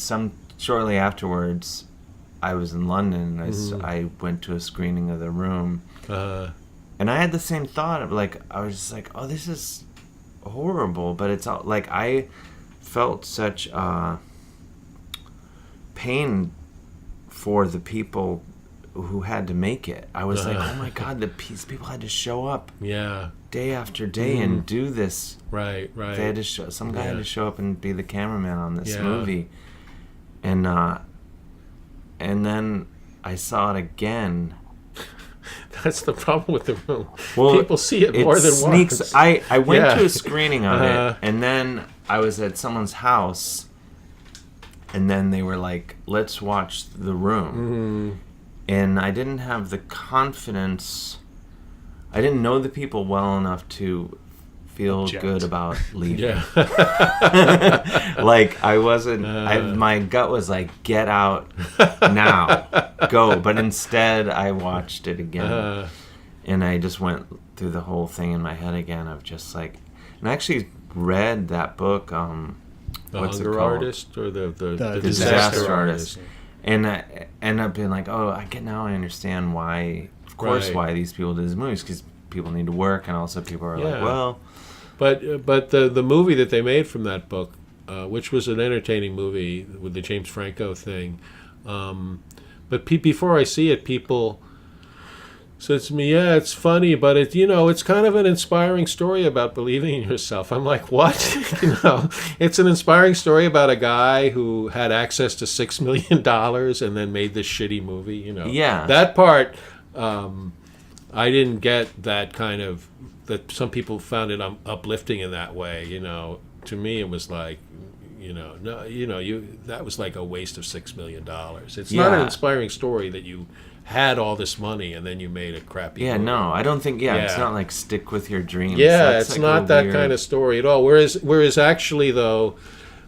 shortly afterwards, I was in London, and I went to a screening of The Room, and I had the same thought of I was just like, oh, this is horrible, but it's all, I felt such pain for the people who had to make it. I was like, oh my God, these people had to show up day after day and do this. Right. They had to some guy had to show up and be the cameraman on this movie. And then I saw it again. That's the problem with The Room. Well, people see it more than once. I went to a screening of it, and then I was at someone's house, and then they were like, let's watch The Room. And I didn't have the confidence. I didn't know the people well enough to feel good about leaving. I wasn't. My gut was like, get out now, go. But instead, I watched it again, and I just went through the whole thing in my head again of just and I actually read that book. The What's Hunger it called? Artist or the Disaster Artist. And I end up being like, oh, now I understand why. Of course, why these people do these movies, because people need to work, and also people are like, well. But the movie that they made from that book, which was an entertaining movie with the James Franco thing, but before I see it, people said to me, "Yeah, it's funny, but it's kind of an inspiring story about believing in yourself." I'm like, "What?" It's an inspiring story about a guy who had access to $6 million and then made this shitty movie. Yeah, that part. I didn't get that kind of. That some people found it uplifting in that way. To me, it was like, that was like a waste of $6 million. It's not an inspiring story that you had all this money and then you made a crappy movie. No, I don't think. It's not like stick with your dreams. That's it's not that kind of story at all. Whereas actually though,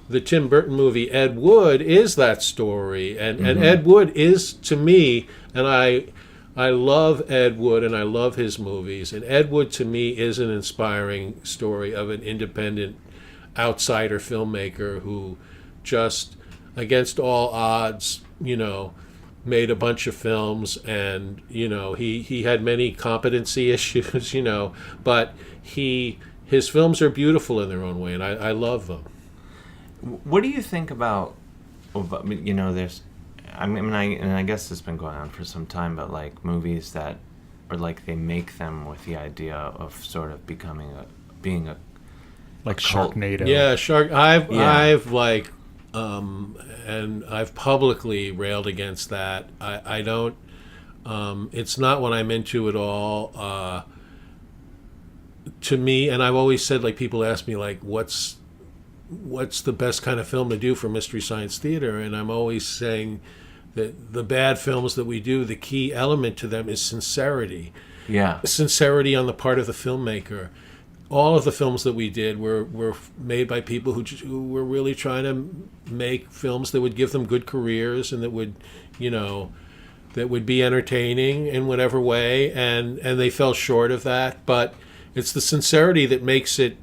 the Tim Burton movie Ed Wood is that story, and Ed Wood is, to me, and I love Ed Wood and I love his movies, and Ed Wood to me is an inspiring story of an independent outsider filmmaker who just against all odds, made a bunch of films, and he had many competency issues, but his films are beautiful in their own way, and I love them. What do you think about there's, I guess it's been going on for some time, but like movies that are like they make them with the idea of sort of being a like cult. Sharknado. Yeah, I've like, and I've publicly railed against that. I don't. It's not what I'm into at all. To me, and I've always said, like, people ask me like, what's the best kind of film to do for Mystery Science Theater, and I'm always saying that the bad films that we do, the key element to them is sincerity. Yeah. Sincerity on the part of the filmmaker. All of the films that we did were made by people who were really trying to make films that would give them good careers and that would, that would be entertaining in whatever way, and they fell short of that. But it's the sincerity that makes it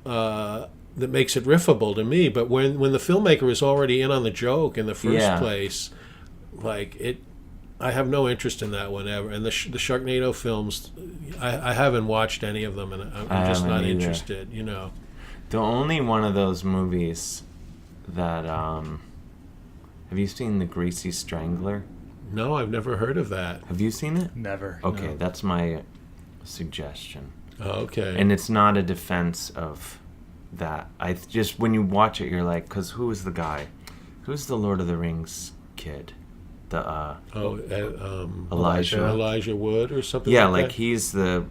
riffable to me. But when the filmmaker is already in on the joke in the first place, like I have no interest in that whenever. And the Sharknado films, I haven't watched any of them, and I'm just not interested. The only one of those movies that have you seen The Greasy Strangler? No, I've never heard of that. Have you seen it? Never. Okay, no. That's my suggestion. Oh, okay. And it's not a defense of that. I just, when you watch it, you're like, because who is the guy? Who's the Lord of the Rings kid? Elijah Wood or something. Yeah, like like that? He's the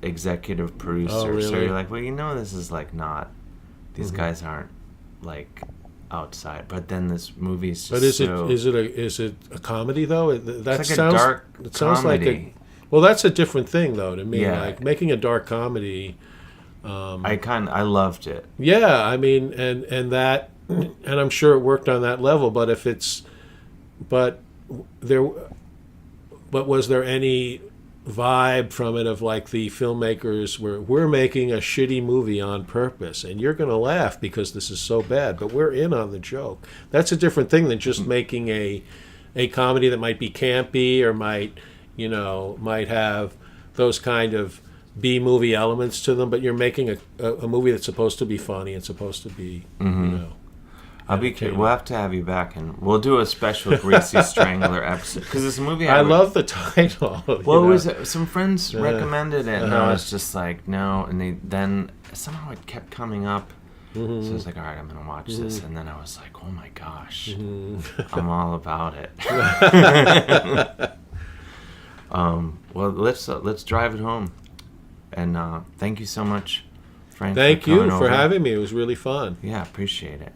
executive producer. Oh, really? So you're like, well, this is like not. These guys aren't like outside. But then this movie's just. But is it a comedy though? That it's like sounds. A dark it sounds comedy. Well, that's a different thing though to me. Yeah. Like making a dark comedy. I loved it. Yeah, I mean, and that, and I'm sure it worked on that level. But was there any vibe from it of like the filmmakers we're making a shitty movie on purpose, and you're going to laugh because this is so bad, but we're in on the joke? That's a different thing than just making a comedy that might be campy or might have those kind of B-movie elements to them, but you're making a movie that's supposed to be funny and supposed to be, I'll be curious. We'll have to have you back, and we'll do a special Greasy Strangler episode, because this movie. I love the title. Well, it was some friends recommended it, and I was just like, no, and then somehow it kept coming up. So I was like, all right, I'm gonna watch this, and then I was like, oh my gosh, I'm all about it. Well, let's drive it home, and thank you so much, Frank. Thank you for having me. It was really fun. Yeah, appreciate it.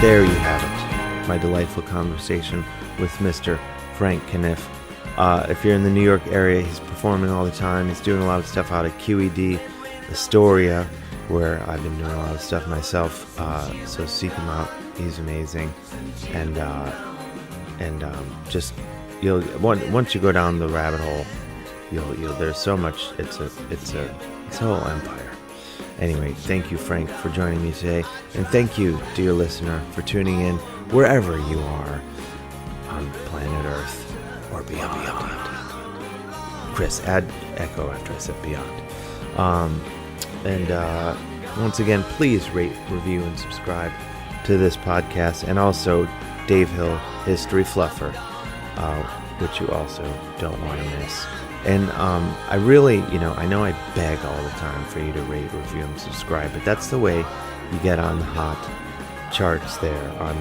There you have it, my delightful conversation with Mr. Frank Conniff. If you're in the New York area, he's performing all the time. He's doing a lot of stuff out at QED Astoria, where I've been doing a lot of stuff myself. So seek him out. He's amazing, and just once you go down the rabbit hole, you'll there's so much. It's a whole empire. Anyway, thank you, Frank, for joining me today, and thank you, dear listener, for tuning in wherever you are on planet Earth or beyond. Chris, add echo after I said beyond. And once again, please rate, review, and subscribe to this podcast, and also Dave Hill, History Fluffer, which you also don't want to miss. And I really, I know I beg all the time for you to rate, review, and subscribe, but that's the way you get on the hot charts there on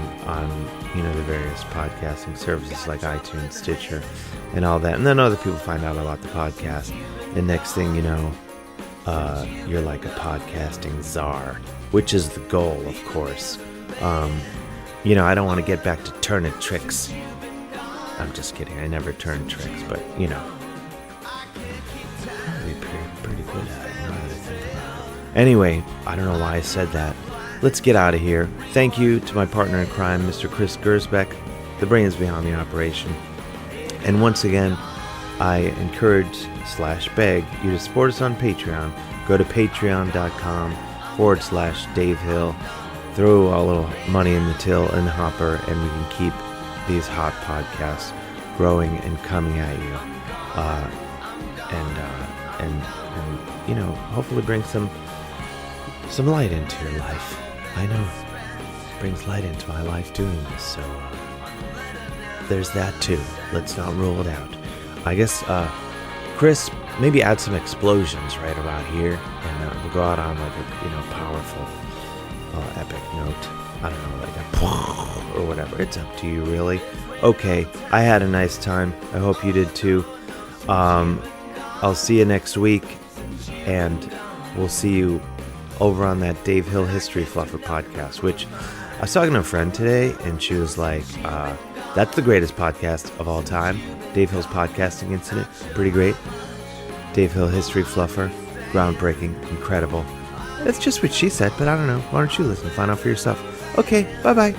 the various podcasting services like iTunes, Stitcher, and all that. And then other people find out about the podcast, and next thing you know, you're like a podcasting czar, which is the goal, of course. I don't want to get back to turning tricks. I'm just kidding. I never turn tricks, but I'd be pretty good at it. Anyway, I don't know why I said that. Let's get out of here. Thank you to my partner in crime, Mr. Chris Gersbeck. the brains behind the operation. And once again, I encourage / beg you to support us on Patreon. Go to patreon.com/Dave Hill. Throw a little money in the till and the hopper, and we can keep these hot podcasts growing and coming at you. And you know, hopefully bring some light into your life. I know it brings light into my life doing this, so there's that too. Let's not rule it out. I guess, Chris, maybe add some explosions right about here, and we'll go out on like a, you know, powerful, epic note. I don't know, like a or whatever. It's up to you, really. Okay, I had a nice time. I hope you did too. I'll see you next week, and we'll see you over on that Dave Hill History Fluffer podcast, which I was talking to a friend today, and she was like, that's the greatest podcast of all time. Dave Hill's Podcasting Incident, pretty great. Dave Hill History Fluffer, groundbreaking, incredible. That's just what she said, but I don't know. Why don't you listen? Find out for yourself. Okay, bye-bye.